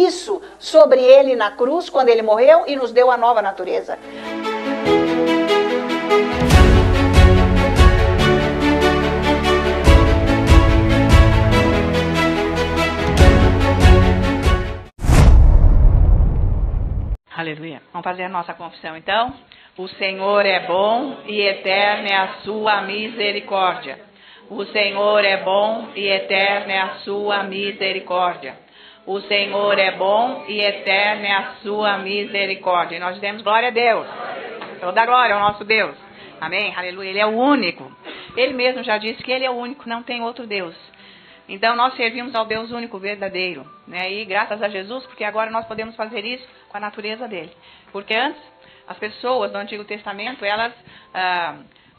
isso sobre ele na cruz, quando ele morreu e nos deu a nova natureza. Aleluia. Vamos fazer a nossa confissão então. O Senhor é bom e eterna é a sua misericórdia. O Senhor é bom e eterna é a sua misericórdia. O Senhor é bom e eterna é a sua misericórdia. E nós dizemos glória a Deus. Toda glória ao nosso Deus. Amém? Aleluia. Ele é o único. Ele mesmo já disse que ele é o único, não tem outro Deus. Então nós servimos ao Deus único, verdadeiro, né? E graças a Jesus, porque agora nós podemos fazer isso com a natureza dele. Porque antes, as pessoas do Antigo Testamento, elas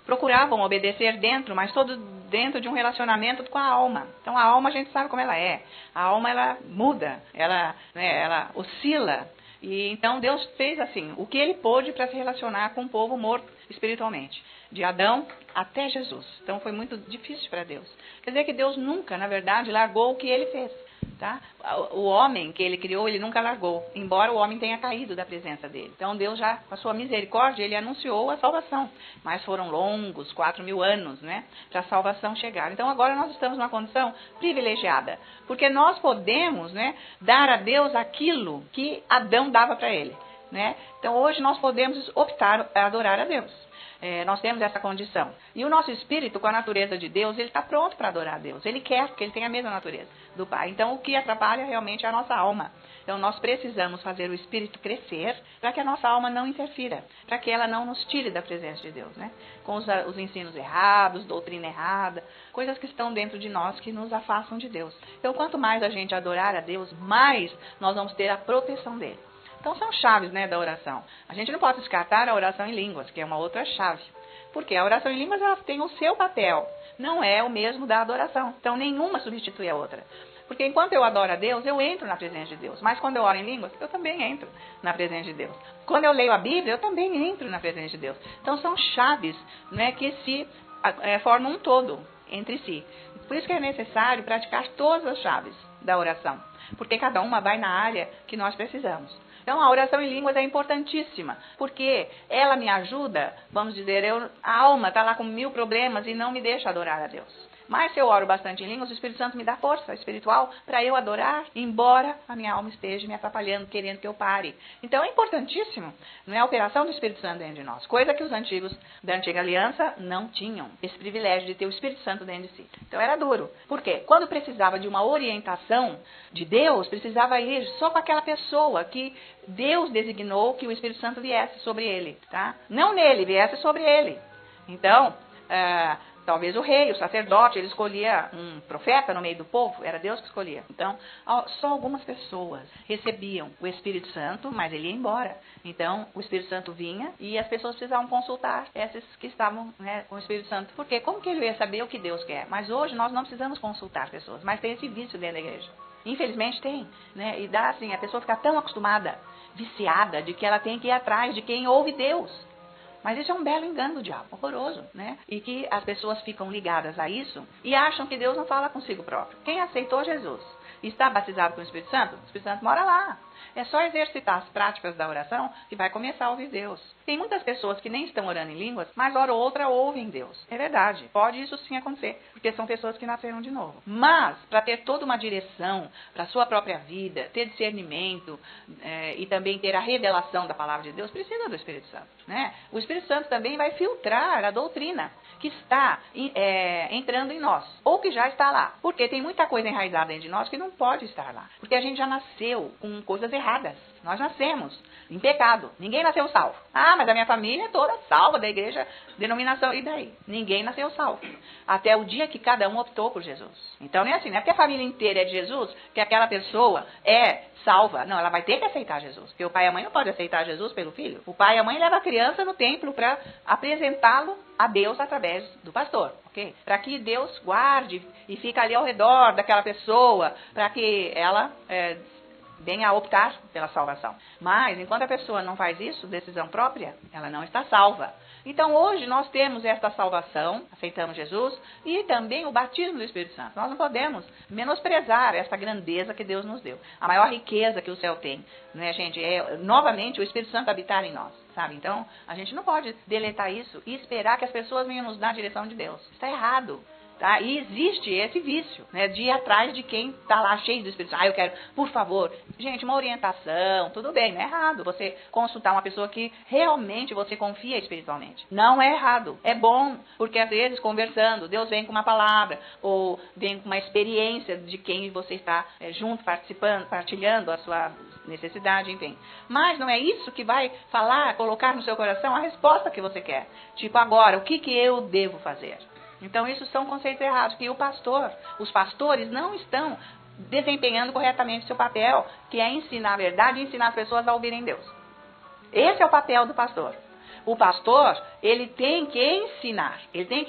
procuravam obedecer dentro, mas todo dentro de um relacionamento com a alma. Então a alma a gente sabe como ela é. A alma ela muda, ela oscila. E então Deus fez assim, o que ele pôde para se relacionar com o povo morto espiritualmente. De Adão até Jesus. Então foi muito difícil para Deus. Quer dizer que Deus nunca, na verdade, largou o que ele fez. Tá? O homem que ele criou, ele nunca largou. Embora o homem tenha caído da presença dele. Então Deus já, com a sua misericórdia, ele anunciou a salvação. Mas foram longos, 4.000 anos, né? Para a salvação chegar. Então agora nós estamos numa condição privilegiada. Porque nós podemos, né, dar a Deus aquilo que Adão dava para ele. Né? Então hoje nós podemos optar a adorar a Deus. Nós temos essa condição. E o nosso espírito, com a natureza de Deus, ele está pronto para adorar a Deus. Ele quer, porque ele tem a mesma natureza do Pai. Então, o que atrapalha realmente é a nossa alma. Então, nós precisamos fazer o espírito crescer para que a nossa alma não interfira, para que ela não nos tire da presença de Deus, né? Com os ensinos errados, doutrina errada, coisas que estão dentro de nós que nos afastam de Deus. Então, quanto mais a gente adorar a Deus, mais nós vamos ter a proteção dele. Então são chaves, né, da oração. A gente não pode descartar a oração em línguas, que é uma outra chave. Porque a oração em línguas ela tem o seu papel, não é o mesmo da adoração. Então nenhuma substitui a outra. Porque enquanto eu adoro a Deus, eu entro na presença de Deus. Mas quando eu oro em línguas, eu também entro na presença de Deus. Quando eu leio a Bíblia, eu também entro na presença de Deus. Então são chaves, né, que se formam um todo entre si. Por isso que é necessário praticar todas as chaves da oração. Porque cada uma vai na área que nós precisamos. Então, a oração em línguas é importantíssima, porque ela me ajuda, vamos dizer, a alma está lá com 1000 problemas e não me deixa adorar a Deus. Mas se eu oro bastante em línguas, o Espírito Santo me dá força espiritual para eu adorar, embora a minha alma esteja me atrapalhando, querendo que eu pare. Então é importantíssimo, não é a operação do Espírito Santo dentro de nós, coisa que os antigos da antiga aliança não tinham, esse privilégio de ter o Espírito Santo dentro de si. Então era duro. Por quê? Quando precisava de uma orientação de Deus, precisava ir só com aquela pessoa que Deus designou que o Espírito Santo viesse sobre ele, tá? Não nele, viesse sobre ele. Então, talvez o rei, o sacerdote, ele escolhia um profeta no meio do povo, era Deus que escolhia. Então, só algumas pessoas recebiam o Espírito Santo, mas ele ia embora. Então, o Espírito Santo vinha e as pessoas precisavam consultar esses que estavam, né, com o Espírito Santo. Por quê? Como que ele ia saber o que Deus quer? Mas hoje nós não precisamos consultar pessoas, mas tem esse vício dentro da igreja. Infelizmente tem, né? E dá assim, a pessoa fica tão acostumada, viciada, de que ela tem que ir atrás de quem ouve Deus. Mas isso é um belo engano do diabo, horroroso, né? E que as pessoas ficam ligadas a isso e acham que Deus não fala consigo próprio. Quem aceitou Jesus e está batizado com o Espírito Santo mora lá. É só exercitar as práticas da oração que vai começar a ouvir Deus. Tem muitas pessoas que nem estão orando em línguas, mas hora ou outra ouvem Deus. É verdade, pode isso sim acontecer, porque são pessoas que nasceram de novo. Mas, para ter toda uma direção para a sua própria vida, ter discernimento e também ter a revelação da palavra de Deus, precisa do Espírito Santo, né? O Espírito Santo também vai filtrar a doutrina que está entrando em nós, ou que já está lá. Porque tem muita coisa enraizada dentro de nós que não pode estar lá. Porque a gente já nasceu com coisas erradas. Nós nascemos em pecado. Ninguém nasceu salvo. Ah, mas a minha família é toda salva da igreja, denominação. E daí? Ninguém nasceu salvo. Até o dia que cada um optou por Jesus. Então não é assim, não é porque a família inteira é de Jesus que aquela pessoa é salva. Não, ela vai ter que aceitar Jesus. Porque o pai e a mãe não podem aceitar Jesus pelo filho. O pai e a mãe levam a criança no templo para apresentá-lo a Deus através do pastor. Okay? Para que Deus guarde e fique ali ao redor daquela pessoa, para que ela venha a optar pela salvação. Mas, enquanto a pessoa não faz isso, decisão própria, ela não está salva. Então, hoje nós temos esta salvação, aceitamos Jesus, e também o batismo do Espírito Santo. Nós não podemos menosprezar essa grandeza que Deus nos deu. A maior riqueza que o céu tem, né, gente, é novamente o Espírito Santo habitar em nós, sabe? Então, a gente não pode deletar isso e esperar que as pessoas venham nos dar a direção de Deus. Está errado. Tá? E existe esse vício, né, de ir atrás de quem está lá cheio do Espírito Santo. Eu quero, por favor, gente, uma orientação, tudo bem, não é errado você consultar uma pessoa que realmente você confia espiritualmente. Não é errado, é bom, porque às vezes conversando, Deus vem com uma palavra, ou vem com uma experiência de quem você está junto, participando, partilhando a sua necessidade, enfim. Mas não é isso que vai falar, colocar no seu coração a resposta que você quer. Tipo, agora, o que eu devo fazer? Então, isso são conceitos errados, que os pastores não estão desempenhando corretamente seu papel, que é ensinar a verdade e ensinar as pessoas a ouvirem Deus. Esse é o papel do pastor. O pastor, ele tem que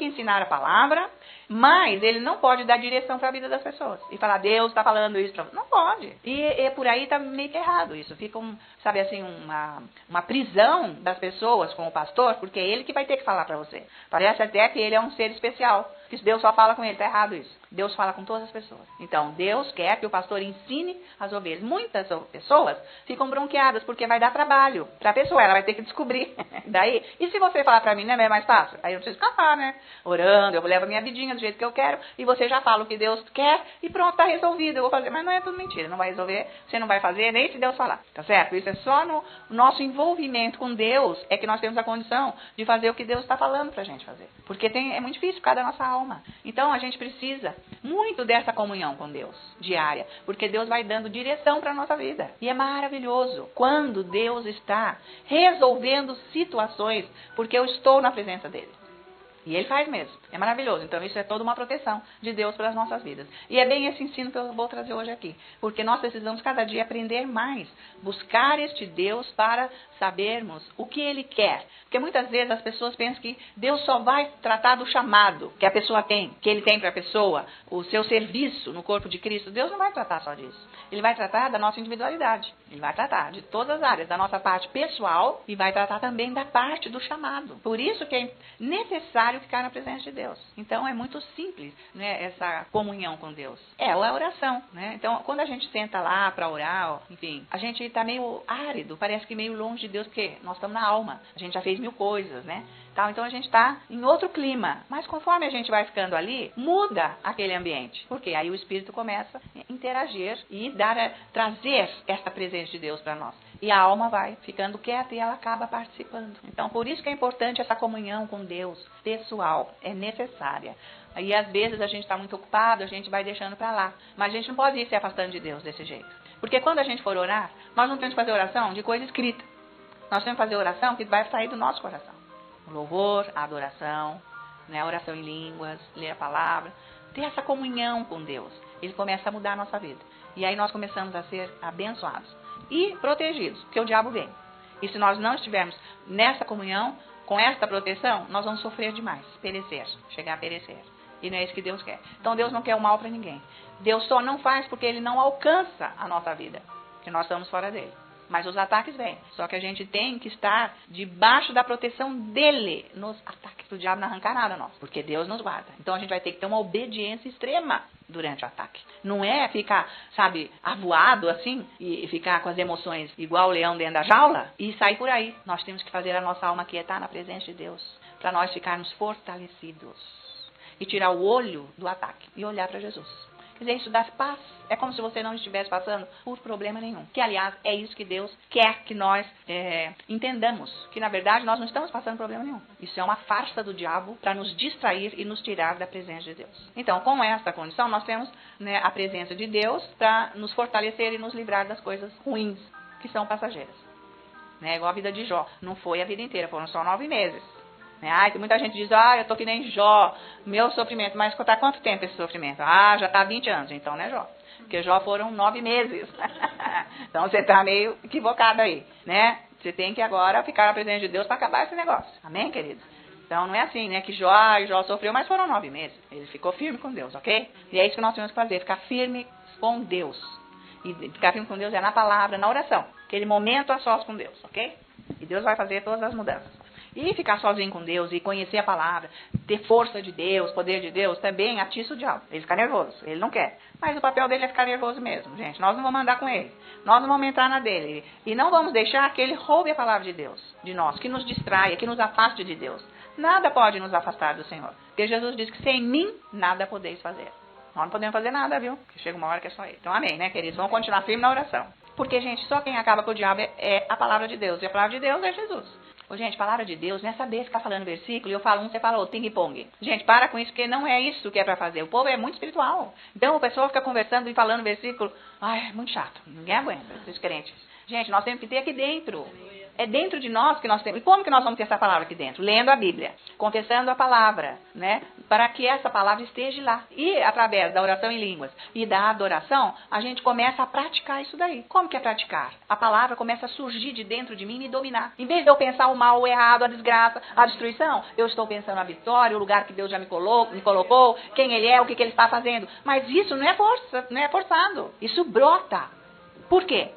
ensinar a palavra, mas ele não pode dar direção para a vida das pessoas. E falar, Deus está falando isso para você. Não pode. E por aí está meio que errado isso. Fica, uma prisão das pessoas com o pastor, porque é ele que vai ter que falar para você. Parece até que ele é um ser especial, que Deus só fala com ele. Está errado isso. Deus fala com todas as pessoas. Então, Deus quer que o pastor ensine as ovelhas. Muitas pessoas ficam bronqueadas porque vai dar trabalho para a pessoa. Ela vai ter que descobrir. Daí, e se você falar para mim, não é mais fácil? Aí eu não preciso ficar lá, né? Orando, eu levo a minha vidinha do jeito que eu quero, e você já fala o que Deus quer, e pronto, está resolvido. Eu vou fazer. Mas não é tudo mentira. Não vai resolver, você não vai fazer, nem se Deus falar. Tá certo? Isso é só no nosso envolvimento com Deus é que nós temos a condição de fazer o que Deus está falando para a gente fazer. Porque é muito difícil por causa da nossa alma. Então, a gente precisa muito dessa comunhão com Deus, diária, porque Deus vai dando direção para a nossa vida. E é maravilhoso quando Deus está resolvendo situações, porque eu estou na presença dele. E ele faz mesmo. É maravilhoso. Então, isso é toda uma proteção de Deus para as nossas vidas. E é bem esse ensino que eu vou trazer hoje aqui. Porque nós precisamos cada dia aprender mais. Buscar este Deus para sabermos o que ele quer. Porque muitas vezes as pessoas pensam que Deus só vai tratar do chamado que a pessoa tem, que ele tem para a pessoa, o seu serviço no corpo de Cristo. Deus não vai tratar só disso. Ele vai tratar da nossa individualidade. Ele vai tratar de todas as áreas, da nossa parte pessoal, e vai tratar também da parte do chamado. Por isso que é necessário ficar na presença de Deus. Então, é muito simples, né, essa comunhão com Deus. É a oração, né? Então, quando a gente senta lá para orar, enfim, a gente está meio árido, parece que meio longe de Deus, porque nós estamos na alma. A gente já fez 1000 coisas, né? Então, a gente está em outro clima. Mas conforme a gente vai ficando ali, muda aquele ambiente. Porque aí o Espírito começa a interagir e trazer essa presença de Deus para nós. E a alma vai ficando quieta e ela acaba participando. Então, por isso que é importante essa comunhão com Deus, pessoal, é necessária. Aí, às vezes, a gente está muito ocupado, a gente vai deixando para lá. Mas a gente não pode ir se afastando de Deus desse jeito. Porque quando a gente for orar, nós não temos que fazer oração de coisa escrita. Nós temos que fazer oração que vai sair do nosso coração. O louvor, a adoração, né, a oração em línguas, ler a palavra. Ter essa comunhão com Deus. Ele começa a mudar a nossa vida. E aí nós começamos a ser abençoados. E protegidos, porque o diabo vem. E se nós não estivermos nessa comunhão, com esta proteção, nós vamos sofrer demais, perecer, chegar a perecer. E não é isso que Deus quer. Então Deus não quer o mal para ninguém. Deus só não faz porque ele não alcança a nossa vida, porque nós estamos fora dele. Mas os ataques vêm. Só que a gente tem que estar debaixo da proteção dele. Nos ataques do diabo não arrancar nada nosso. Porque Deus nos guarda. Então a gente vai ter que ter uma obediência extrema durante o ataque. Não é ficar, avoado assim, e ficar com as emoções igual o leão dentro da jaula e sair por aí. Nós temos que fazer a nossa alma quietar na presença de Deus. Para nós ficarmos fortalecidos. E tirar o olho do ataque e olhar para Jesus. Quer dizer, isso dá paz. É como se você não estivesse passando por problema nenhum. Que, aliás, é isso que Deus quer que nós entendamos. Que, na verdade, nós não estamos passando problema nenhum. Isso é uma farsa do diabo para nos distrair e nos tirar da presença de Deus. Então, com essa condição, nós temos, né, a presença de Deus para nos fortalecer e nos livrar das coisas ruins, que são passageiras. Né? Igual a vida de Jó. Não foi a vida inteira, foram só 9 meses. Tem muita gente que diz, eu tô que nem Jó, meu sofrimento. Mas está quanto tempo esse sofrimento? Já está 20 anos, então não é Jó. Porque Jó foram 9 meses. Então você está meio equivocado aí, né? Você tem que agora ficar na presença de Deus para acabar esse negócio. Amém, queridos? Então não é assim, né? Que Jó sofreu, mas foram 9 meses. Ele ficou firme com Deus, ok? E é isso que nós temos que fazer, ficar firme com Deus. E ficar firme com Deus é na palavra, na oração. Aquele momento a sós com Deus, ok? E Deus vai fazer todas as mudanças. E ficar sozinho com Deus e conhecer a palavra, ter força de Deus, poder de Deus, também atiça o diabo. Ele fica nervoso, ele não quer. Mas o papel dele é ficar nervoso mesmo, gente. Nós não vamos andar com ele. Nós não vamos entrar na dele. E não vamos deixar que ele roube a palavra de Deus, de nós, que nos distraia, que nos afaste de Deus. Nada pode nos afastar do Senhor. Porque Jesus diz que sem mim, nada podeis fazer. Nós não podemos fazer nada, viu? Porque chega uma hora que é só ele. Então, amém, né, queridos? Vamos continuar firme na oração. Porque, gente, só quem acaba com o diabo é a palavra de Deus. E a palavra de Deus é Jesus. Ô, gente, palavra de Deus não é saber ficar falando versículo e eu falo um, você fala outro, ping-pong. Gente, para com isso, porque não é isso que é para fazer. O povo é muito espiritual. Então, o pessoal fica conversando e falando versículo. Ai, é muito chato. Ninguém aguenta, esses crentes. Gente, nós temos que ter aqui dentro. É dentro de nós que nós temos. E como que nós vamos ter essa palavra aqui dentro? Lendo a Bíblia, confessando a palavra, né? Para que essa palavra esteja lá. E através da oração em línguas e da adoração, a gente começa a praticar isso daí. Como que é praticar? A palavra começa a surgir de dentro de mim e me dominar. Em vez de eu pensar o mal, o errado, a desgraça, a destruição, eu estou pensando a vitória, o lugar que Deus já me colocou, quem Ele é, o que Ele está fazendo. Mas isso não é força, não é forçado. Isso brota. Por quê?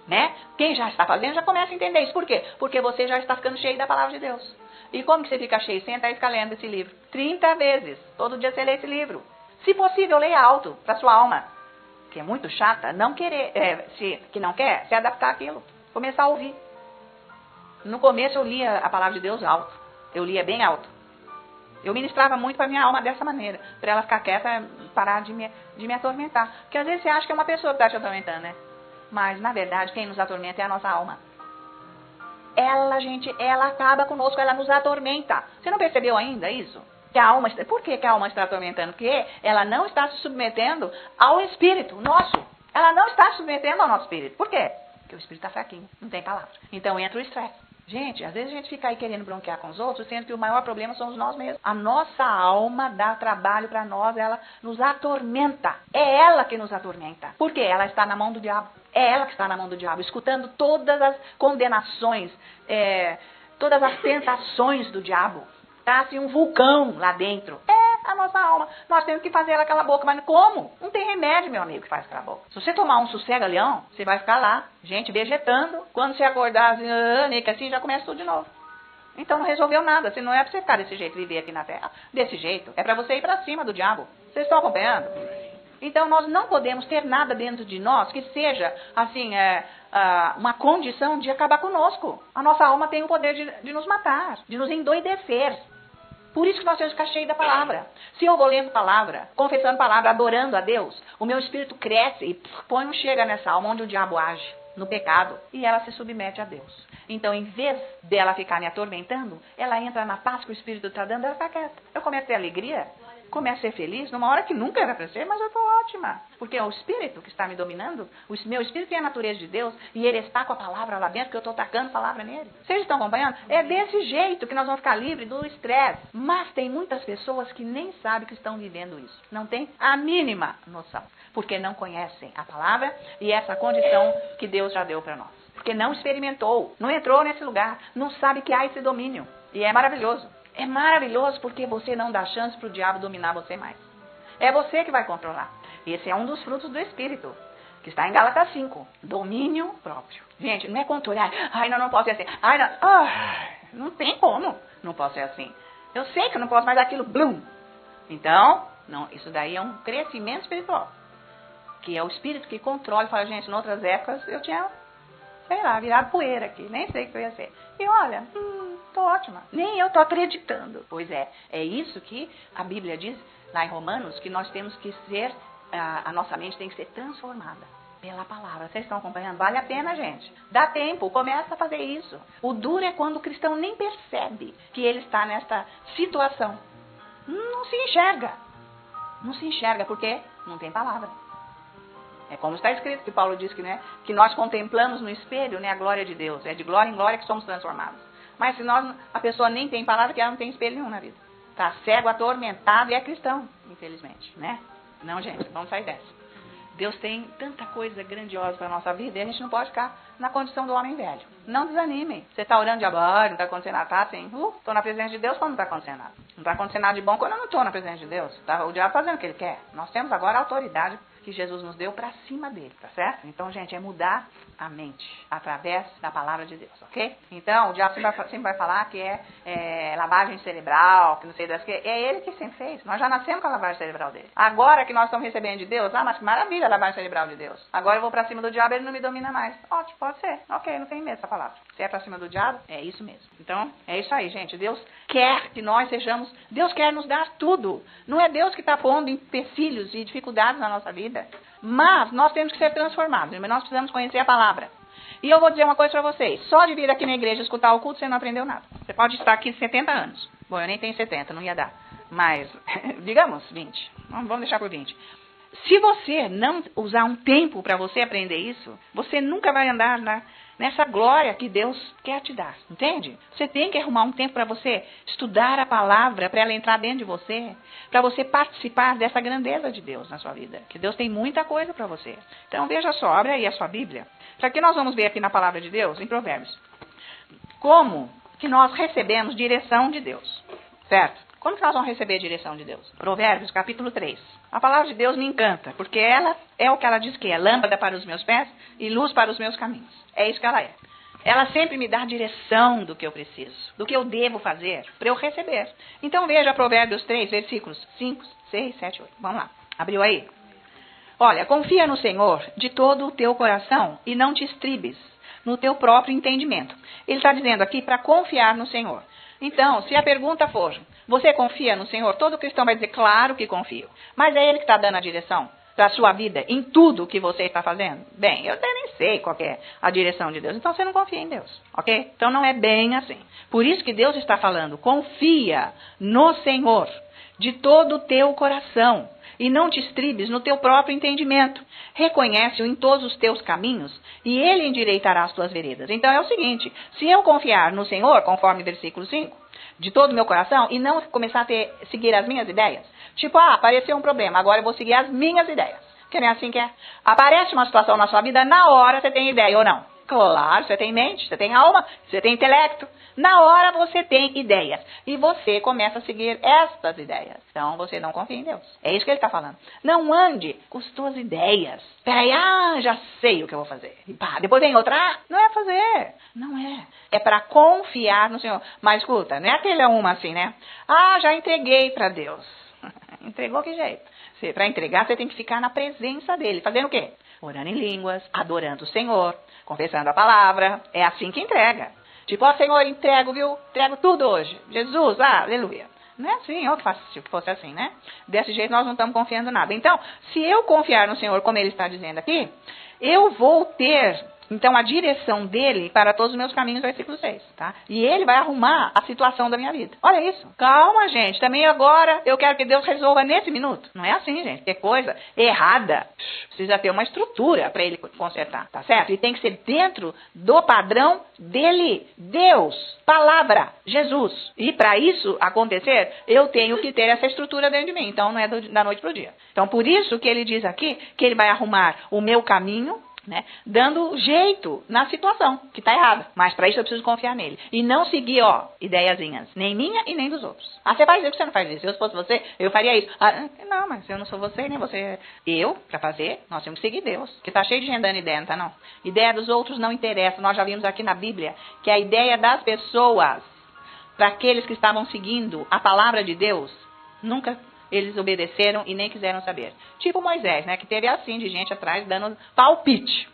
Né? Quem já está fazendo já começa a entender isso. Por quê? Porque você já está ficando cheio da palavra de Deus. E como que você fica cheio? Senta e fica lendo esse livro. 30 vezes. Todo dia você lê esse livro. Se possível, leia alto para sua alma. Que é muito chata, não querer, que não quer, se adaptar àquilo. Começar a ouvir. No começo eu lia a palavra de Deus alto. Eu lia bem alto. Eu ministrava muito para minha alma dessa maneira. Para ela ficar quieta, parar de me atormentar. Porque às vezes você acha que é uma pessoa que está te atormentando, né? Mas, na verdade, quem nos atormenta é a nossa alma. Ela acaba conosco, ela nos atormenta. Você não percebeu ainda isso? Que a alma, por que a alma está atormentando? Porque ela não está se submetendo ao Espírito nosso. Ela não está se submetendo ao nosso Espírito. Por quê? Porque o Espírito está fraquinho, não tem palavra. Então entra o estresse. Gente, às vezes a gente fica aí querendo bronquear com os outros, sendo que o maior problema somos nós mesmos. A nossa alma dá trabalho para nós, ela nos atormenta. É ela que nos atormenta. Por quê? Ela está na mão do diabo. É ela que está na mão do diabo, escutando todas as condenações, todas as tentações do diabo. Está assim um vulcão lá dentro. A nossa alma. Nós temos que fazer ela calar a boca. Mas como? Não tem remédio, meu amigo, que faz calar a boca. Se você tomar um sossega-leão, você vai ficar lá, gente, vegetando. Quando você acordar assim, já começa tudo de novo. Então não resolveu nada. Se não é para você ficar desse jeito, viver aqui na terra. Desse jeito. É para você ir para cima do diabo. Vocês estão acompanhando? Então nós não podemos ter nada dentro de nós que seja, assim, uma condição de acabar conosco. A nossa alma tem o poder de nos matar, de nos endoidecer. Por isso que nós temos que ficar cheio da palavra. Se eu vou lendo palavra, confessando palavra, adorando a Deus, o meu espírito cresce e chega nessa alma onde o diabo age, no pecado, e ela se submete a Deus. Então, em vez dela ficar me atormentando, ela entra na paz que o Espírito está dando, ela está quieta. Eu começo a ter alegria, começo a ser feliz, numa hora que nunca era para ser, mas eu estou ótima. Porque é o Espírito que está me dominando, o meu Espírito tem a natureza de Deus, e ele está com a palavra lá dentro, que eu estou tacando palavra nele. Vocês estão acompanhando? É desse jeito que nós vamos ficar livres do estresse. Mas tem muitas pessoas que nem sabem que estão vivendo isso. Não tem a mínima noção. Porque não conhecem a palavra e essa condição que Deus já deu para nós. Porque não experimentou, não entrou nesse lugar, não sabe que há esse domínio. E é maravilhoso. É maravilhoso porque você não dá chance para o diabo dominar você mais. É você que vai controlar. Esse é um dos frutos do Espírito, que está em Gálatas 5. Domínio próprio. Gente, não é controlar. Ai, não posso ser assim. Ai, não tem como. Não posso ser assim. Eu sei que eu não posso mais aquilo. Blum. Então, não, isso daí é um crescimento espiritual. Que é o Espírito que controla e fala, gente, em outras épocas eu tinha, sei lá, virado poeira aqui. Nem sei o que eu ia ser. E olha, tô ótima. Nem eu tô acreditando. Pois é isso que a Bíblia diz lá em Romanos, que nós temos que ser, a nossa mente tem que ser transformada pela palavra. Vocês estão acompanhando? Vale a pena, gente. Dá tempo, começa a fazer isso. O duro é quando o cristão nem percebe que ele está nesta situação. Não se enxerga. Não se enxerga, porque não tem palavra. É como está escrito, que Paulo diz que nós contemplamos no espelho, a glória de Deus. É de glória em glória que somos transformados. Mas se a pessoa nem tem palavra, que ela não tem espelho nenhum na vida. Está cego, atormentado e é cristão, infelizmente, né? Não, gente, vamos sair dessa. Deus tem tanta coisa grandiosa para a nossa vida e a gente não pode ficar na condição do homem velho. Não desanimem. Você está orando de agora, não está acontecendo nada, tá assim, estou na presença de Deus, como não está acontecendo nada? Não está acontecendo nada de bom quando eu não estou na presença de Deus. Tá o diabo fazendo o que ele quer. Nós temos agora a autoridade que Jesus nos deu para cima dele, tá certo? Então, gente, é mudar a mente através da palavra de Deus, ok? Então, o diabo sempre vai falar que é lavagem cerebral, que não sei das que. É ele que sempre fez. Nós já nascemos com a lavagem cerebral dele. Agora que nós estamos recebendo de Deus, mas que maravilha a lavagem cerebral de Deus. Agora eu vou para cima do diabo, ele não me domina mais. Ótimo, pode ser. Ok, não tem medo essa palavra. Se é para cima do diabo, é isso mesmo. Então, é isso aí, gente. Deus quer que nós sejamos, Deus quer nos dar tudo. Não é Deus que está pondo empecilhos e dificuldades na nossa vida. Mas nós temos que ser transformados, nós precisamos conhecer a palavra. E eu vou dizer uma coisa para vocês, só de vir aqui na igreja escutar o culto, você não aprendeu nada. Você pode estar aqui 70 anos. Bom, eu nem tenho 70, não ia dar. Mas, digamos, 20. Vamos deixar por 20. Se você não usar um tempo para você aprender isso, você nunca vai andar nessa glória que Deus quer te dar, entende? Você tem que arrumar um tempo para você estudar a palavra, para ela entrar dentro de você, para você participar dessa grandeza de Deus na sua vida, que Deus tem muita coisa para você. Então veja só, abre aí a sua Bíblia, para que nós vamos ver aqui na palavra de Deus, em Provérbios, como que nós recebemos direção de Deus, certo? Como que nós vamos receber a direção de Deus? Provérbios, capítulo 3. A palavra de Deus me encanta, porque ela é o que ela diz que é, lâmpada para os meus pés e luz para os meus caminhos. É isso que ela é. Ela sempre me dá a direção do que eu preciso, do que eu devo fazer para eu receber. Então veja Provérbios 3, versículos 5, 6, 7, 8. Vamos lá. Abriu aí? Olha, confia no Senhor de todo o teu coração e não te estribes no teu próprio entendimento. Ele está dizendo aqui para confiar no Senhor. Então, se a pergunta for, você confia no Senhor? Todo cristão vai dizer, claro que confio. Mas é Ele que está dando a direção para a sua vida, em tudo que você está fazendo? Bem, eu até nem sei qual é a direção de Deus. Então você não confia em Deus, ok? Então não é bem assim. Por isso que Deus está falando, confia no Senhor de todo o teu coração e não te estribes no teu próprio entendimento. Reconhece-o em todos os teus caminhos e Ele endireitará as tuas veredas. Então é o seguinte, se eu confiar no Senhor, conforme versículo 5, de todo o meu coração, e não começar a seguir as minhas ideias, tipo, apareceu um problema, agora eu vou seguir as minhas ideias. Que nem assim que é. Aparece uma situação na sua vida, na hora você tem ideia ou não? Claro, você tem mente, você tem alma, você tem intelecto. Na hora você tem ideias. E você começa a seguir estas ideias. Então você não confia em Deus. É isso que ele está falando. Não ande com as tuas ideias. Peraí, já sei o que eu vou fazer. E pá, depois vem outra, não é fazer. Não é. É para confiar no Senhor. Mas escuta, não é aquele uma assim, né? Já entreguei para Deus. Entregou que jeito? Para entregar, você tem que ficar na presença dele. Fazendo o quê? Orando em línguas, adorando o Senhor, confessando a palavra. É assim que entrega. Tipo, Senhor, entrego, viu? Entrego tudo hoje. Jesus, aleluia. Não é assim, eu que faço se fosse assim, né? Desse jeito nós não estamos confiando em nada. Então, se eu confiar no Senhor, como ele está dizendo aqui, eu vou ter, então, a direção dele para todos os meus caminhos, versículo 6, tá? E ele vai arrumar a situação da minha vida. Olha isso. Calma, gente. Também agora eu quero que Deus resolva nesse minuto. Não é assim, gente. Que coisa errada. Precisa ter uma estrutura para ele consertar, tá certo? E tem que ser dentro do padrão dele. Deus, palavra, Jesus. E para isso acontecer, eu tenho que ter essa estrutura dentro de mim. Então, não é da noite para o dia. Então, por isso que ele diz aqui que ele vai arrumar o meu caminho, né, dando jeito na situação, que está errada. Mas para isso eu preciso confiar nele. E não seguir, ideiazinhas. Nem minha e nem dos outros. Você faz isso, você não faz isso. Se eu fosse você, eu faria isso. Não, mas eu não sou você, nem você. Eu, para fazer, nós temos que seguir Deus. Que está cheio de gente dando ideia, não tá não? Ideia dos outros não interessa. Nós já vimos aqui na Bíblia que a ideia das pessoas, para aqueles que estavam seguindo a palavra de Deus, nunca eles obedeceram e nem quiseram saber. Tipo Moisés, né? Que teve assim de gente atrás dando palpite.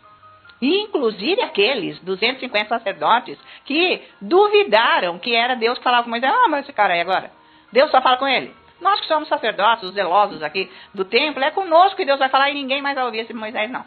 E inclusive aqueles 250 sacerdotes que duvidaram que era Deus que falava com Moisés. Mas esse cara aí agora, Deus só fala com ele. Nós que somos sacerdotes, os zelosos aqui do templo, é conosco que Deus vai falar e ninguém mais vai ouvir esse Moisés não.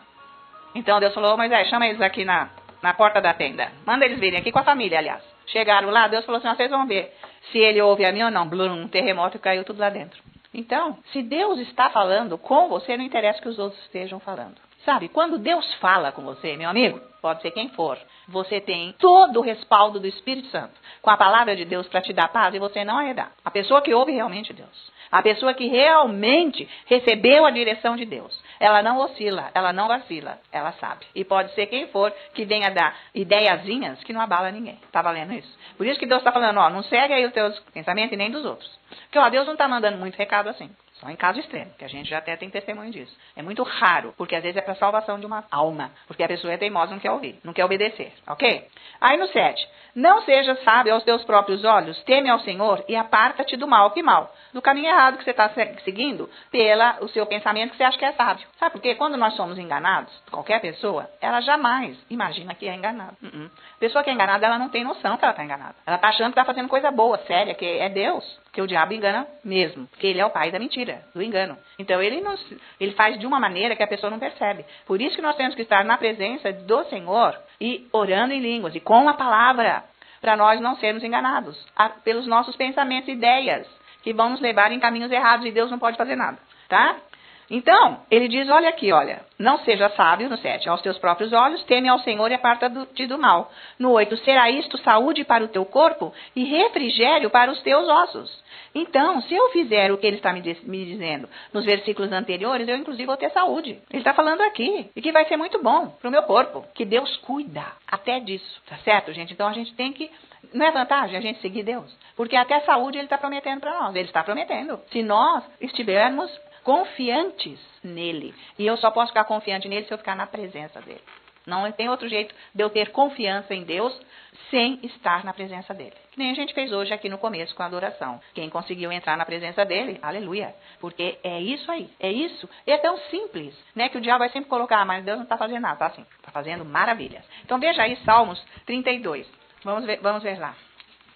Então Deus falou, Moisés, chama eles aqui na porta da tenda. Manda eles virem aqui com a família, aliás. Chegaram lá, Deus falou assim, vocês vão ver se ele ouve a mim ou não. Blum, um terremoto e caiu tudo lá dentro. Então, se Deus está falando com você, não interessa que os outros estejam falando. Sabe, quando Deus fala com você, meu amigo, pode ser quem for, você tem todo o respaldo do Espírito Santo, com a palavra de Deus para te dar paz e você não arredar. A pessoa que ouve realmente Deus, a pessoa que realmente recebeu a direção de Deus, Ela não oscila, ela não vacila, ela sabe. E pode ser quem for que venha dar ideiazinhas que não abala ninguém. Tá valendo isso? Por isso que Deus está falando, ó, não segue aí os teus pensamentos e nem dos outros. Porque, ó, Deus não está mandando muito recado assim. Só em caso extremo, que a gente já até tem testemunho disso. É muito raro, porque às vezes é para salvação de uma alma. Porque a pessoa é teimosa, não quer ouvir, não quer obedecer, ok? Aí no 7. Não sejas sábio aos teus próprios olhos, teme ao Senhor e aparta-te do mal. Que mal? Do caminho errado que você está seguindo pelo seu pensamento que você acha que é sábio. Sabe por quê? Quando nós somos enganados, qualquer pessoa, ela jamais imagina que é enganada. Pessoa que é enganada, ela não tem noção que ela está enganada. Ela está achando que está fazendo coisa boa, séria, que é Deus. Que o diabo engana mesmo, porque ele é o pai da mentira, do engano. Então ele faz de uma maneira que a pessoa não percebe. Por isso que nós temos que estar na presença do Senhor e orando em línguas e com a palavra, para nós não sermos enganados pelos nossos pensamentos e ideias, que vão nos levar em caminhos errados e Deus não pode fazer nada, tá? Então, ele diz, olha aqui, olha, não seja sábio, no 7, aos teus próprios olhos, teme ao Senhor e aparta-te do mal. No 8, será isto saúde para o teu corpo e refrigério para os teus ossos. Então, se eu fizer o que ele está me dizendo nos versículos anteriores, eu inclusive vou ter saúde. Ele está falando aqui, e que vai ser muito bom para o meu corpo, que Deus cuida até disso, tá certo, gente? Então a gente tem que, não é vantagem a gente seguir Deus, porque até saúde ele está prometendo para nós, ele está prometendo. Se nós estivermos confiantes nele. E eu só posso ficar confiante nele se eu ficar na presença dele. Não tem outro jeito de eu ter confiança em Deus sem estar na presença dele. Que nem a gente fez hoje aqui no começo com a adoração. Quem conseguiu entrar na presença dele, aleluia. Porque é isso aí, é isso. E é tão simples, né? Que o diabo vai sempre colocar, mas Deus não está fazendo nada, tá assim. Está fazendo maravilhas. Então veja aí Salmos 32. Vamos ver lá.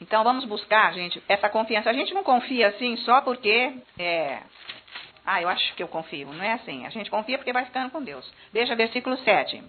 Então vamos buscar, gente, essa confiança. A gente não confia assim só porque eu acho que eu confio. Não é assim. A gente confia porque vai ficando com Deus. Veja versículo 7.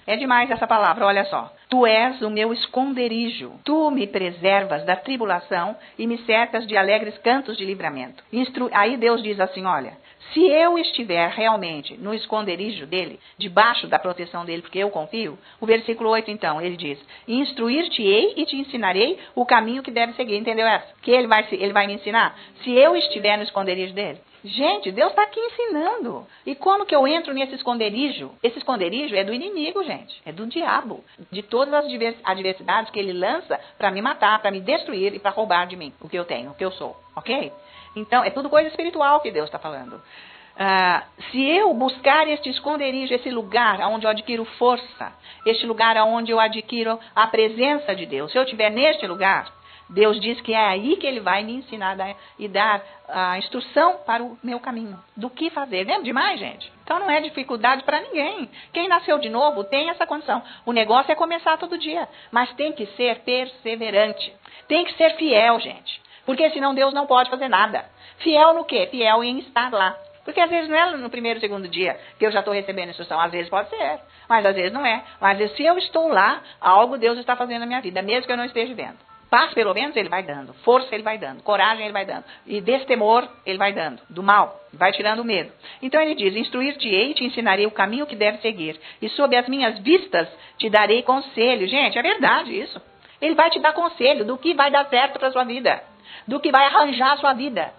É demais essa palavra, olha só. Tu és o meu esconderijo. Tu me preservas da tribulação e me cercas de alegres cantos de livramento. Aí Deus diz assim, olha, se eu estiver realmente no esconderijo dele, debaixo da proteção dele, porque eu confio, o versículo 8 então, ele diz, instruir-te-ei e te ensinarei o caminho que deve seguir. Entendeu essa? Que ele vai me ensinar? Se eu estiver no esconderijo dele. Gente, Deus está aqui ensinando. E como que eu entro nesse esconderijo? Esse esconderijo é do inimigo, gente. É do diabo. De todas as adversidades que ele lança para me matar, para me destruir e para roubar de mim o que eu tenho, o que eu sou. Ok? Então, é tudo coisa espiritual que Deus está falando. Se eu buscar este esconderijo, esse lugar onde eu adquiro força, este lugar onde eu adquiro a presença de Deus, se eu estiver neste lugar, Deus diz que é aí que ele vai me ensinar e dar a instrução para o meu caminho. Do que fazer. Lembra demais, gente? Então não é dificuldade para ninguém. Quem nasceu de novo tem essa condição. O negócio é começar todo dia. Mas tem que ser perseverante. Tem que ser fiel, gente. Porque senão Deus não pode fazer nada. Fiel no quê? Fiel em estar lá. Porque às vezes não é no primeiro, segundo dia que eu já estou recebendo instrução. Às vezes pode ser, mas às vezes não é. Mas se eu estou lá, algo Deus está fazendo na minha vida, mesmo que eu não esteja vendo. Paz, pelo menos, ele vai dando. Força, ele vai dando. Coragem, ele vai dando. E destemor, ele vai dando. Do mal, vai tirando o medo. Então ele diz, instruir-te-ei e te ensinarei o caminho que deve seguir. E sob as minhas vistas te darei conselho. Gente, é verdade isso. Ele vai te dar conselho do que vai dar certo para a sua vida. Do que vai arranjar a sua vida.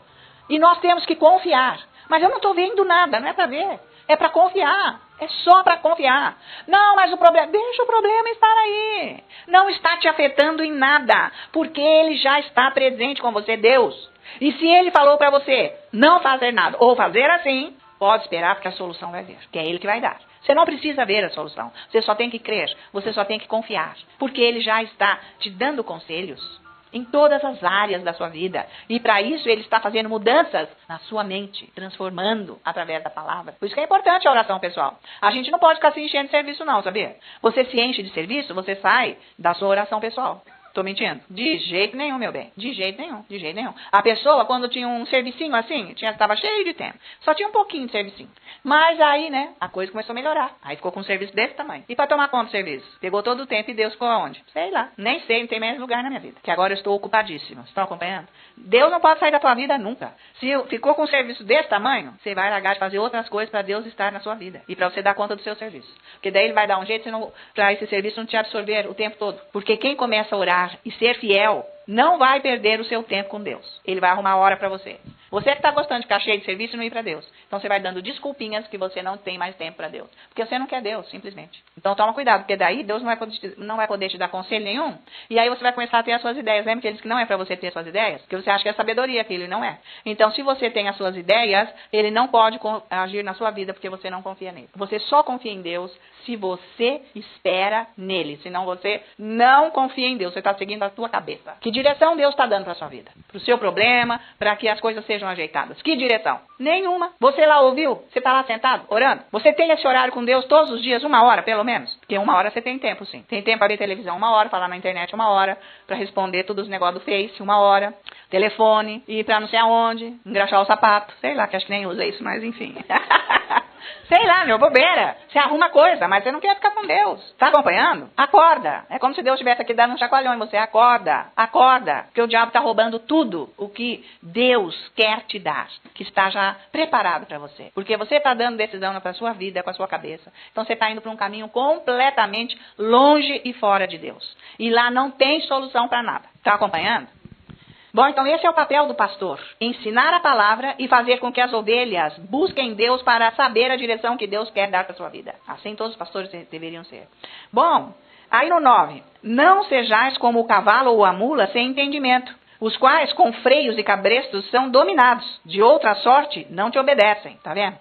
E nós temos que confiar. Mas eu não estou vendo nada, não é para ver. É para confiar. É só para confiar. Não, mas o problema... Deixa o problema estar aí. Não está te afetando em nada. Porque ele já está presente com você, Deus. E se ele falou para você não fazer nada ou fazer assim, pode esperar porque a solução vai vir. Que é ele que vai dar. Você não precisa ver a solução. Você só tem que crer. Você só tem que confiar. Porque ele já está te dando conselhos. Em todas as áreas da sua vida. E para isso ele está fazendo mudanças na sua mente, transformando através da palavra. Por isso que é importante a oração, pessoal. A gente não pode ficar se enchendo de serviço não, sabia? Você se enche de serviço, você sai da sua oração pessoal. Estou mentindo? De jeito nenhum, meu bem. De jeito nenhum, de jeito nenhum. A pessoa, quando tinha um servicinho assim, estava cheio de tempo. Só tinha um pouquinho de servicinho. Mas aí, né, a coisa começou a melhorar. Aí ficou com um serviço desse tamanho. E para tomar conta do serviço? Pegou todo o tempo e Deus ficou aonde? Sei lá. Nem sei, não tem mais lugar na minha vida. Que agora eu estou ocupadíssimo. Estão acompanhando? Deus não pode sair da tua vida nunca. Se ficou com um serviço desse tamanho, você vai largar de fazer outras coisas para Deus estar na sua vida. E para você dar conta do seu serviço. Porque daí ele vai dar um jeito para esse serviço não te absorver o tempo todo. Porque quem começa a orar e ser fiel, não vai perder o seu tempo com Deus. Ele vai arrumar a hora para você. Você que está gostando de ficar cheio de serviço e não ir para Deus. Então você vai dando desculpinhas que você não tem mais tempo para Deus. Porque você não quer Deus, simplesmente. Então toma cuidado, porque daí Deus não vai poder te dar conselho nenhum. E aí você vai começar a ter as suas ideias. Lembra que ele disse que não é para você ter as suas ideias? Porque você acha que é sabedoria, que ele não é. Então se você tem as suas ideias, ele não pode agir na sua vida porque você não confia nele. Você só confia em Deus se você espera nele. Senão você não confia em Deus. Você está seguindo a sua cabeça. Que direção Deus está dando para a sua vida? Para o seu problema, para que as coisas sejam ajeitadas. Que direção? Nenhuma. Você lá ouviu? Você está lá sentado, orando? Você tem esse horário com Deus todos os dias, 1 hora, pelo menos? Porque 1 hora você tem tempo, sim. Tem tempo para ver televisão 1 hora, falar na internet 1 hora, para responder todos os negócios do Face 1 hora, telefone, ir para não sei aonde, engraxar o sapato. Sei lá, que acho que nem usa isso, mas enfim. Sei lá, meu, bobeira. Você arruma coisa, mas você não quer ficar com Deus. Tá acompanhando? Acorda. É como se Deus estivesse aqui dando um chacoalhão em você. Acorda. Acorda. Porque o diabo está roubando tudo o que Deus quer te dar, que está já preparado para você. Porque você está dando decisão para a sua vida, com a sua cabeça. Então você está indo para um caminho completamente longe e fora de Deus. E lá não tem solução para nada. Tá acompanhando? Bom, então esse é o papel do pastor. Ensinar a palavra e fazer com que as ovelhas busquem Deus para saber a direção que Deus quer dar para a sua vida. Assim todos os pastores deveriam ser. Bom, aí no 9. Não sejais como o cavalo ou a mula sem entendimento, os quais com freios e cabrestos são dominados. De outra sorte não te obedecem. Tá vendo?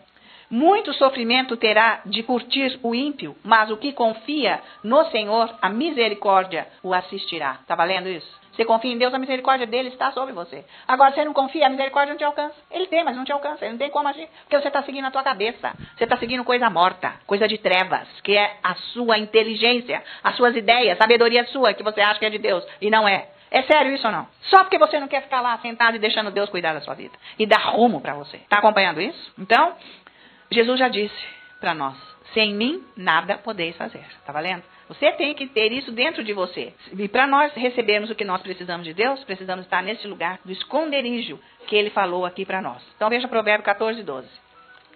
Muito sofrimento terá de curtir o ímpio, mas o que confia no Senhor, a misericórdia o assistirá. Tá valendo isso? Você confia em Deus, a misericórdia dele está sobre você. Agora, você não confia, a misericórdia não te alcança. Ele tem, mas não te alcança. Ele não tem como agir. Porque você está seguindo a tua cabeça. Você está seguindo coisa morta, coisa de trevas, que é a sua inteligência, as suas ideias, sabedoria sua, que você acha que é de Deus. E não é. É sério isso ou não? Só porque você não quer ficar lá sentado e deixando Deus cuidar da sua vida. E dar rumo para você. Está acompanhando isso? Então, Jesus já disse para nós, sem mim nada podeis fazer. Está valendo? Você tem que ter isso dentro de você. E para nós recebermos o que nós precisamos de Deus, precisamos estar nesse lugar do esconderijo que ele falou aqui para nós. Então veja Provérbio 14, 12.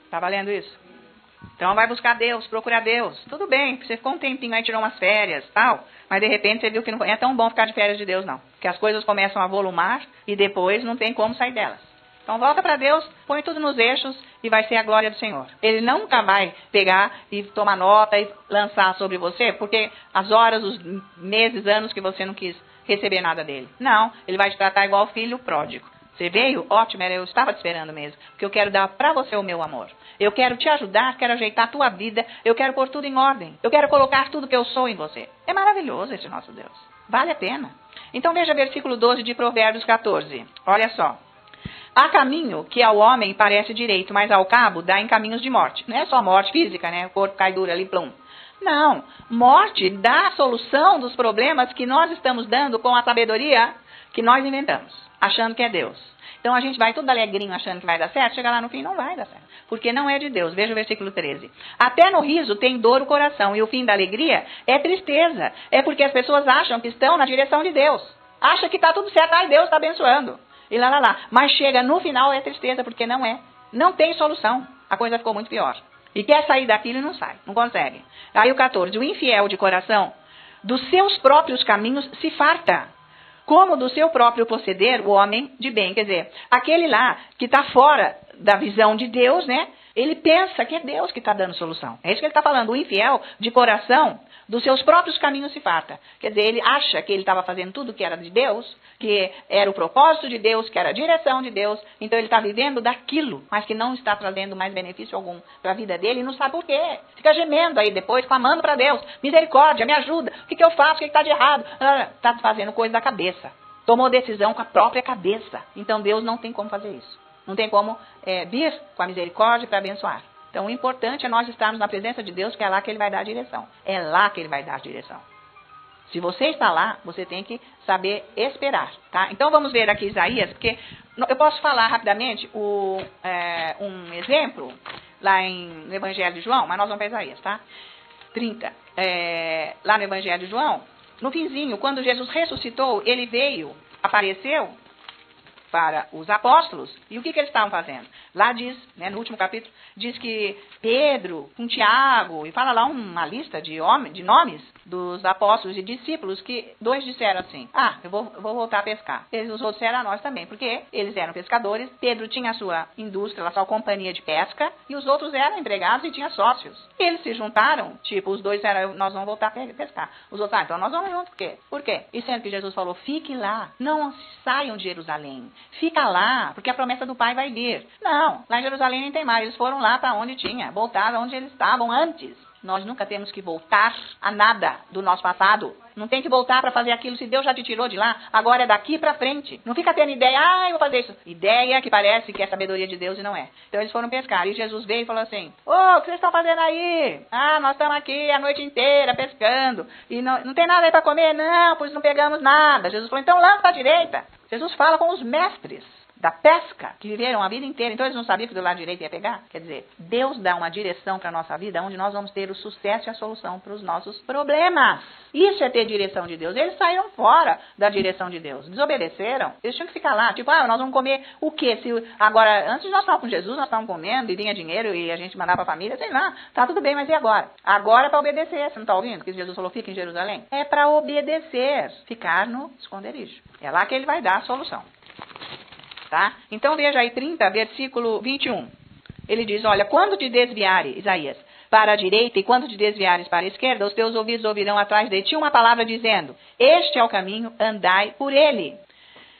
Está valendo isso? Então vai buscar Deus, procurar Deus. Tudo bem, você ficou um tempinho aí, tirou umas férias, tal. Mas de repente você viu que não é tão bom ficar de férias de Deus, não. Porque as coisas começam a volumar e depois não tem como sair delas. Então volta para Deus, põe tudo nos eixos e vai ser a glória do Senhor. Ele nunca vai pegar e tomar nota e lançar sobre você, porque as horas, os meses, anos que você não quis receber nada dele. Não, ele vai te tratar igual filho pródigo. Você veio? Ótimo, eu estava te esperando mesmo, porque eu quero dar para você o meu amor. Eu quero te ajudar, quero ajeitar a tua vida, eu quero pôr tudo em ordem. Eu quero colocar tudo que eu sou em você. É maravilhoso esse nosso Deus. Vale a pena. Então veja versículo 12 de Provérbios 14. Olha só. Há caminho que ao homem parece direito, mas ao cabo dá em caminhos de morte. Não é só morte física, né? O corpo cai duro ali, plum. Não. Morte dá a solução dos problemas que nós estamos dando com a sabedoria que nós inventamos, achando que é Deus. Então a gente vai tudo alegrinho achando que vai dar certo, chega lá no fim não vai dar certo. Porque não é de Deus. Veja o versículo 13. Até no riso tem dor o coração e o fim da alegria é tristeza. É porque as pessoas acham que estão na direção de Deus. Acha que está tudo certo, ai Deus está abençoando. E lá. Mas chega no final é tristeza, porque não é. Não tem solução. A coisa ficou muito pior. E quer sair daquilo e não sai. Não consegue. Aí o 14. O infiel de coração, dos seus próprios caminhos se farta, como do seu próprio proceder o homem de bem. Quer dizer, aquele lá que está fora da visão de Deus, né? Ele pensa que é Deus que está dando solução. É isso que ele está falando. O infiel de coração, dos seus próprios caminhos se farta. Quer dizer, ele acha que ele estava fazendo tudo que era de Deus, que era o propósito de Deus, que era a direção de Deus. Então ele está vivendo daquilo, mas que não está trazendo mais benefício algum para a vida dele e não sabe por quê. Fica gemendo aí depois, clamando para Deus. Misericórdia, me ajuda. O que eu faço? O que está de errado? Está fazendo coisa da cabeça. Tomou decisão com a própria cabeça. Então Deus não tem como fazer isso. Não tem como vir com a misericórdia para abençoar. Então o importante é nós estarmos na presença de Deus, que é lá que Ele vai dar a direção. É lá que Ele vai dar a direção. Se você está lá, você tem que saber esperar. Tá? Então vamos ver aqui Isaías, porque eu posso falar rapidamente um exemplo lá no Evangelho de João, mas nós vamos para Isaías, tá? 30. Lá no Evangelho de João, no finzinho, quando Jesus ressuscitou, Ele veio, apareceu para os apóstolos. E o que eles estavam fazendo? Lá diz, né, no último capítulo, diz que Pedro, com Tiago, e fala lá uma lista de nomes dos apóstolos e discípulos, que 2 disseram assim, eu vou voltar a pescar. Os outros disseram a nós também, porque eles eram pescadores, Pedro tinha a sua indústria, a sua companhia de pesca, e os outros eram empregados e tinham sócios. Eles se juntaram, tipo, os dois disseram, nós vamos voltar a pescar. Os outros, então nós vamos junto, por quê? Por quê? E sendo que Jesus falou, fique lá, não saiam de Jerusalém, fica lá, porque a promessa do Pai vai vir. Não, lá em Jerusalém nem tem mais, eles foram lá para onde tinha, voltaram onde eles estavam antes. Nós nunca temos que voltar a nada do nosso passado. Não tem que voltar para fazer aquilo. Se Deus já te tirou de lá, agora é daqui para frente. Não fica tendo ideia, eu vou fazer isso. Ideia que parece que é sabedoria de Deus e não é. Então eles foram pescar. E Jesus veio e falou assim, o que vocês estão fazendo aí? Nós estamos aqui a noite inteira pescando. E não tem nada aí para comer? Não, pois não pegamos nada. Jesus falou, então lança para a direita. Jesus fala com os mestres da pesca, que viveram a vida inteira, então eles não sabiam que do lado direito ia pegar. Quer dizer, Deus dá uma direção para a nossa vida, onde nós vamos ter o sucesso e a solução para os nossos problemas. Isso é ter direção de Deus. Eles saíram fora da direção de Deus, desobedeceram. Eles tinham que ficar lá, tipo, nós vamos comer o quê? Agora, antes nós estávamos com Jesus, nós estávamos comendo, e vinha dinheiro, e a gente mandava para a família, sei lá, tá tudo bem, mas e agora? Agora é para obedecer, você não está ouvindo? Que Jesus falou, fica em Jerusalém. É para obedecer, ficar no esconderijo. É lá que ele vai dar a solução. Tá? Então veja aí 30, versículo 21. Ele diz, olha, quando te desviares, Isaías, para a direita e quando te desviares para a esquerda, os teus ouvidos ouvirão atrás de ti uma palavra dizendo, este é o caminho, andai por ele.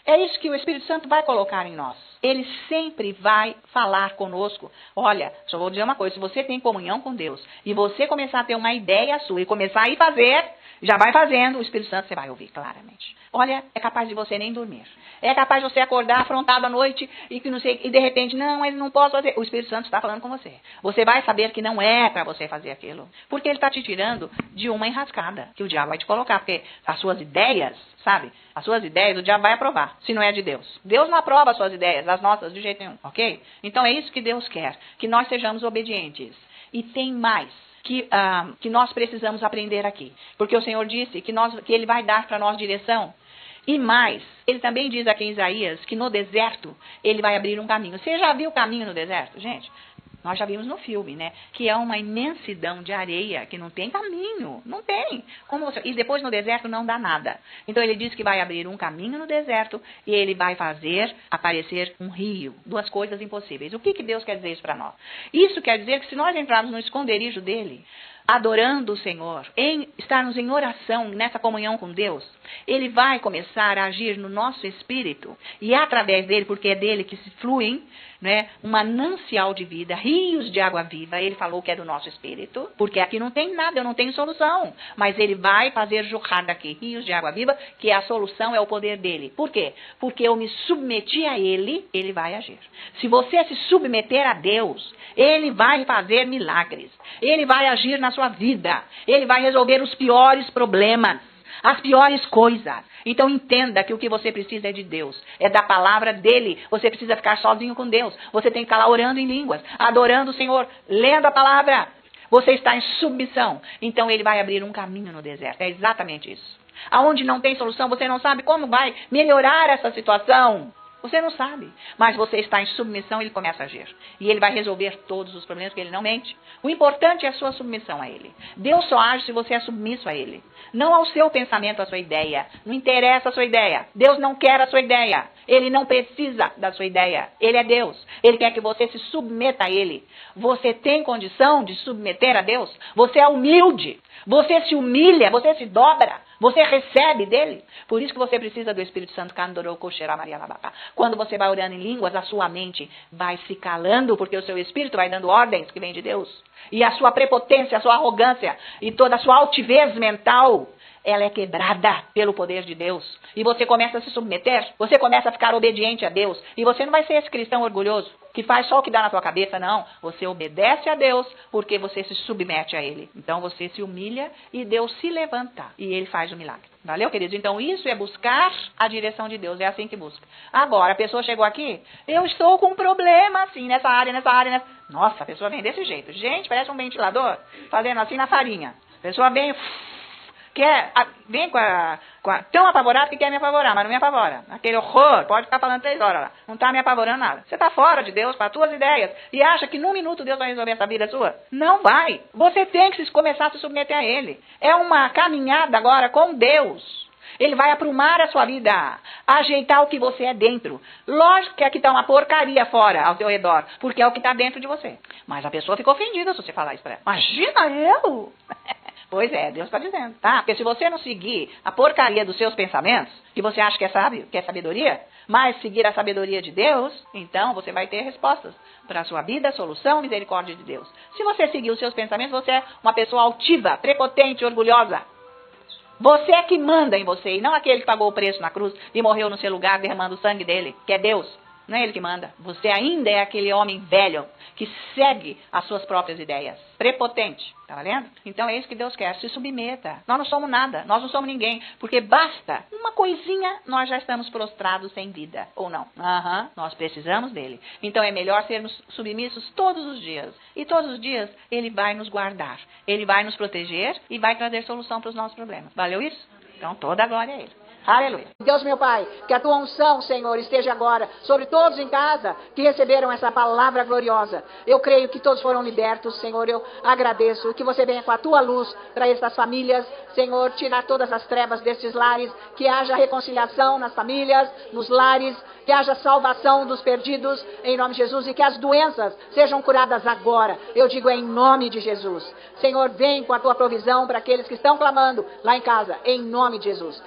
É isso que o Espírito Santo vai colocar em nós. Ele sempre vai falar conosco. Olha, só vou dizer uma coisa, se você tem comunhão com Deus e você começar a ter uma ideia sua e começar a ir fazer, já vai fazendo, o Espírito Santo você vai ouvir claramente. Olha, é capaz de você nem dormir. É capaz de você acordar afrontado à noite e que não sei, e de repente, não, mas não posso fazer. O Espírito Santo está falando com você. Você vai saber que não é para você fazer aquilo. Porque ele está te tirando de uma enrascada que o diabo vai te colocar. Porque as suas ideias, sabe? As suas ideias o diabo vai aprovar, se não é de Deus. Deus não aprova as suas ideias, as nossas de jeito nenhum, ok? Então é isso que Deus quer, que nós sejamos obedientes. E tem mais que nós precisamos aprender aqui. Porque o Senhor disse que ele vai dar para nós direção. E mais, ele também diz aqui em Isaías que no deserto ele vai abrir um caminho. Você já viu o caminho no deserto, gente? Nós já vimos no filme, né? Que é uma imensidão de areia, que não tem caminho. Não tem. E depois no deserto não dá nada. Então ele diz que vai abrir um caminho no deserto e ele vai fazer aparecer um rio. 2 coisas impossíveis. O que Deus quer dizer isso para nós? Isso quer dizer que se nós entrarmos no esconderijo dele, adorando o Senhor, estarmos em oração, nessa comunhão com Deus, ele vai começar a agir no nosso espírito e através dele, porque é dele que se fluem, né, um manancial de vida, rios de água viva. Ele falou que é do nosso espírito, porque aqui não tem nada, eu não tenho solução, mas ele vai fazer jorrar daqui rios de água viva, que a solução é o poder dele. Por quê? Porque eu me submeti a ele, ele vai agir. Se você se submeter a Deus, ele vai fazer milagres, ele vai agir na sua vida, ele vai resolver os piores problemas, as piores coisas. Então entenda que o que você precisa é de Deus, é da palavra dele. Você precisa ficar sozinho com Deus, você tem que ficar lá orando em línguas, adorando o Senhor, lendo a palavra. Você está em submissão, então ele vai abrir um caminho no deserto. É exatamente isso. Aonde não tem solução, você não sabe como vai melhorar essa situação. Você não sabe, mas você está em submissão e ele começa a agir. E ele vai resolver todos os problemas, porque ele não mente. O importante é a sua submissão a ele. Deus só age se você é submisso a ele. Não ao seu pensamento, à sua ideia. Não interessa a sua ideia. Deus não quer a sua ideia. Ele não precisa da sua ideia. Ele é Deus. Ele quer que você se submeta a ele. Você tem condição de submeter a Deus? Você é humilde. Você se humilha, você se dobra. Você recebe dele. Por isso que você precisa do Espírito Santo. Quando você vai orando em línguas, a sua mente vai se calando, porque o seu Espírito vai dando ordens que vêm de Deus. E a sua prepotência, a sua arrogância e toda a sua altivez mental, ela é quebrada pelo poder de Deus. E você começa a se submeter, você começa a ficar obediente a Deus. E você não vai ser esse cristão orgulhoso, que faz só o que dá na tua cabeça, não. Você obedece a Deus porque você se submete a ele. Então você se humilha e Deus se levanta. E ele faz o milagre. Valeu, queridos? Então isso é buscar a direção de Deus. É assim que busca. Agora, a pessoa chegou aqui, eu estou com um problema assim, nessa área. Nossa, a pessoa vem desse jeito. Gente, parece um ventilador fazendo assim na farinha. A pessoa vem... Vem tão apavorado que quer me apavorar, mas não me apavora. Aquele horror, pode ficar falando 3 horas lá. Não está me apavorando nada. Você está fora de Deus, com as suas ideias, e acha que num minuto Deus vai resolver essa vida sua? Não vai. Você tem que começar a se submeter a Ele. É uma caminhada agora com Deus. Ele vai aprumar a sua vida, ajeitar o que você é dentro. Lógico que aqui está uma porcaria fora, ao seu redor, porque é o que está dentro de você. Mas a pessoa ficou ofendida se você falar isso para ela. Imagina eu! Pois é, Deus está dizendo, tá? Porque se você não seguir a porcaria dos seus pensamentos, que você acha que é sábio, que é sabedoria, mas seguir a sabedoria de Deus, então você vai ter respostas para a sua vida, solução, misericórdia de Deus. Se você seguir os seus pensamentos, você é uma pessoa altiva, prepotente, orgulhosa. Você é que manda em você, e não aquele que pagou o preço na cruz e morreu no seu lugar derramando o sangue dele, que é Deus. Não é ele que manda. Você ainda é aquele homem velho que segue as suas próprias ideias. Prepotente. Tá valendo? Então é isso que Deus quer. Se submeta. Nós não somos nada. Nós não somos ninguém. Porque basta uma coisinha, nós já estamos prostrados sem vida. Ou não? Nós precisamos dele. Então é melhor sermos submissos todos os dias. E todos os dias ele vai nos guardar. Ele vai nos proteger e vai trazer solução para os nossos problemas. Valeu isso? Então toda a glória a ele. Aleluia. Deus, meu Pai, que a tua unção, Senhor, esteja agora sobre todos em casa que receberam essa palavra gloriosa. Eu creio que todos foram libertos, Senhor. Eu agradeço que você venha com a tua luz para estas famílias, Senhor, tirar todas as trevas destes lares, que haja reconciliação nas famílias, nos lares, que haja salvação dos perdidos, em nome de Jesus, e que as doenças sejam curadas agora. Eu digo em nome de Jesus. Senhor, vem com a tua provisão para aqueles que estão clamando lá em casa, em nome de Jesus.